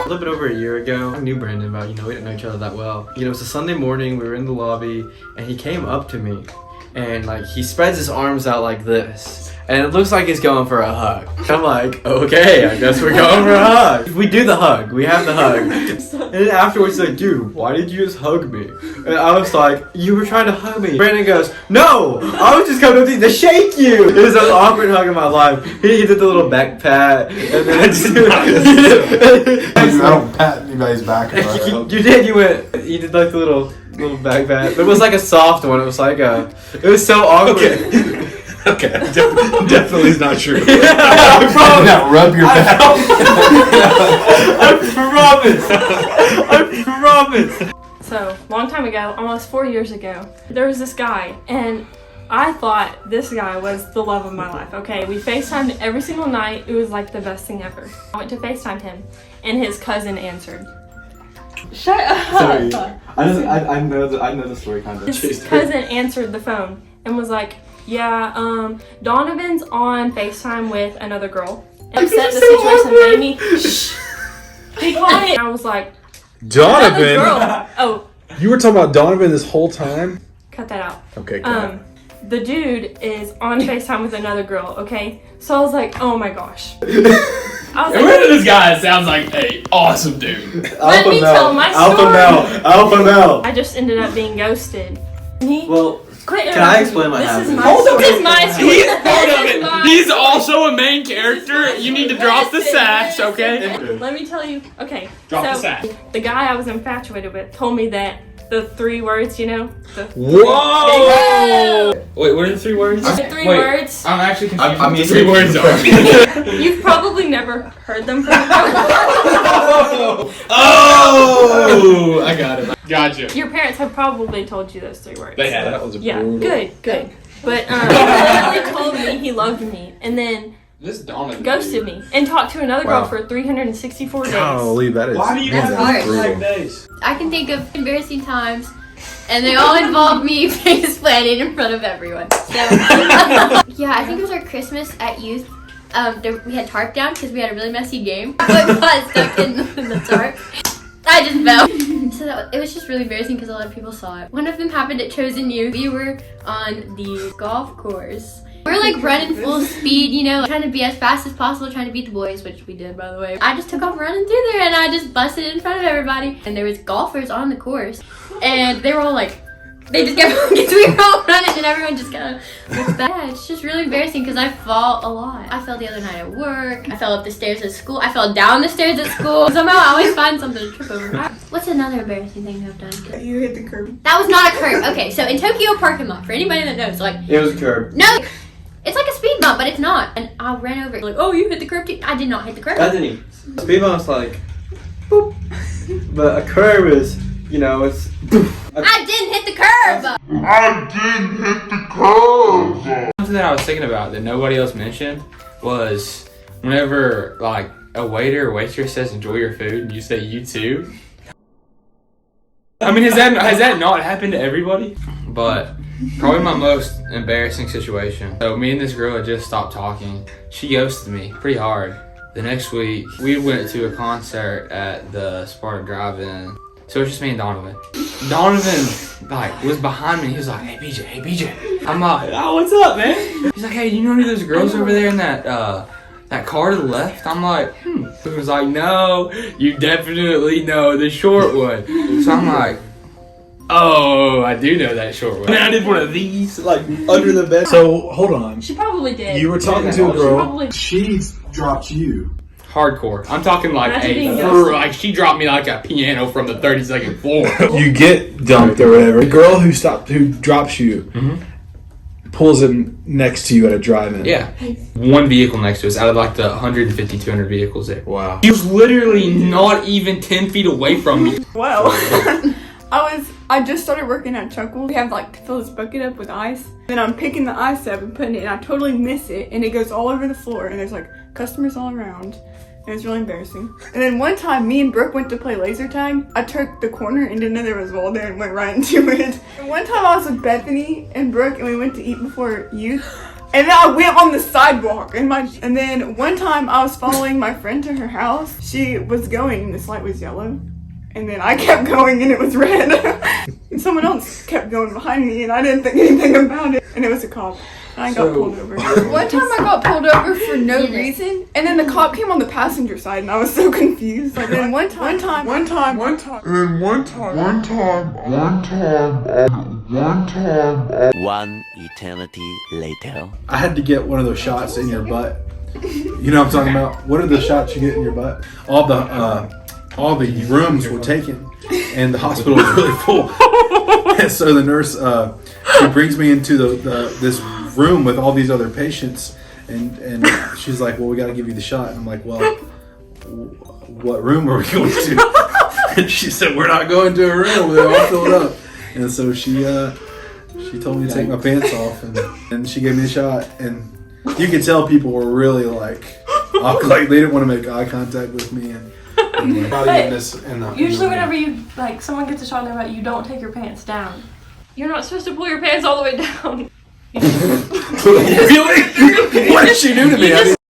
little bit over a year ago, I knew Brandon, but we didn't know each other that well. It was a Sunday morning, we were in the lobby, and he came up to me, and like he spreads his arms out like this. And it looks like he's going for a hug. I'm like, okay, I guess we're going for a hug. We do the hug. We have the hug. And then afterwards, he's like, dude, why did you just hug me? And I was like, you were trying to hug me. Brandon goes, no, I was just coming up to you to shake you. It was the most awkward hug of my life. He did the little back pat. And then I just... I don't pat anybody's back. You did. You did like the little back pat. But it was like a soft one. It was like it was so awkward. Okay, definitely is not true. I promise. Now rub your back. I promise. So, long time ago, almost 4 years ago, there was this guy, and I thought this guy was the love of my life, okay? We FaceTimed every single night. It was like the best thing ever. I went to FaceTime him, and his cousin answered. Shut up! Sorry. I know the story kind of. His cousin answered the phone and was like, yeah, Donovan's on FaceTime with another girl. And upset the situation made me, shh, be quiet. And I was like, Donovan? girl. Oh. You were talking about Donovan this whole time? Cut that out. Okay, cool. The dude is on FaceTime with another girl, okay? So I was like, oh my gosh. This guy sounds like an awesome dude. Let me tell my story. Alpha male. I just ended up being ghosted. Can I explain what happened? This is my story. He's part of it. He's also a main character. You need to drop the sass, okay? Let me tell you. Okay. Drop the sass. The guy I was infatuated with told me that the 3 words, Whoa! Wait, what are the 3 words? The 3 words. I'm actually confused. I mean, 3 words are. You've probably never heard them from Oh! I got it. Gotcha. Your parents have probably told you those 3 words. They had That was Yeah, brutal. good. But he literally told me he loved me, and then This Donovan ghosted me and talked to another girl for 364 days. Golly, that is. Why do you have That's to 5 days? I can think of embarrassing times, and they all involve me face planting in front of everyone. So, yeah, I think it was our Christmas at youth. We had tarp down because we had a really messy game. I got stuck in the tarp. I just fell. So it was just really embarrassing because a lot of people saw it. One of them happened at Chosen Youth. We were on the golf course. We were like running full speed, trying to be as fast as possible, trying to beat the boys, which we did, by the way. I just took off running through there and I just busted in front of everybody. And there was golfers on the course and they were all like, they just kept because we were all running and everyone just kind of looked back. Yeah, it's just really embarrassing because I fall a lot. I fell the other night at work. I fell up the stairs at school. I fell down the stairs at school. Somehow I always find something to trip over. What's another embarrassing thing I've done? You hit the curb. That was not a curb. Okay, so in Tokyo parking lot, for anybody that knows, like It was a curb. no, it's like a speed bump, but it's not. And I ran over it. Like, oh, you hit the curb too? I did not hit the curb. Bethany, speed bump's like, boop. But a curb is, it's. I didn't hit the curb. Something that I was thinking about that nobody else mentioned was whenever like a waiter or waitress says enjoy your food and you say you too. I mean, has that not happened to everybody? But probably my most embarrassing situation. So me and this girl had just stopped talking. She ghosted me pretty hard. The next week we went to a concert at the Sparta Drive-In. So it was just me and Donovan. Donovan, was behind me. He was like, hey, BJ. I'm like, oh, what's up, man? He's like, hey, you know any of those girls over there in that car to the left? I'm like, He was like, no, you definitely know the short one. So I'm like, oh, I do know that short one. And I did one of these, under the bed. So, hold on. She probably did. You were talking to a girl. Probably. She dropped you. Hardcore. I'm talking she dropped me like a piano from the 32nd floor. You get dumped or whatever. The girl who drops you pulls in next to you at a drive-in. Yeah. One vehicle next to us out of like the 150, 200 vehicles there. Wow. He was literally not even 10 feet away from me. Well, I just started working at Chuckles. We have to fill this bucket up with ice. Then I'm picking the ice up and putting it, and I totally miss it, and it goes all over the floor, and there's customers all around. It was really embarrassing. And then one time, me and Brooke went to play laser tag. I took the corner and didn't know there was a wall there and went right into it. And one time I was with Bethany and Brooke and we went to eat before youth. And then I went on the sidewalk, and then one time I was following my friend to her house. She was going, and this light was yellow, and then I kept going, and it was red. And someone else kept going behind me, and I didn't think anything about it, and it was a cop. And I got pulled over. One time I got pulled over for no reason, and then the cop came on the passenger side, and I was so confused. Like, then one time. 1 eternity later. I had to get one of those shots in your butt. You know what I'm talking about? What are the shots you get in your butt? All the rooms were taken, and the hospital was really full. And so the nurse, she brings me into this room with all these other patients, and she's like, "Well, we got to give you the shot." And I'm like, "Well, what room are we going to?" And she said, "We're not going to a room. They're all filled up." And so she told me to take my pants off, and she gave me the shot, and you could tell people were really like they didn't want to make eye contact with me, and Usually whenever someone gets a shot in their butt, you don't take your pants down. You're not supposed to pull your pants all the way down. Really? What did she do to me?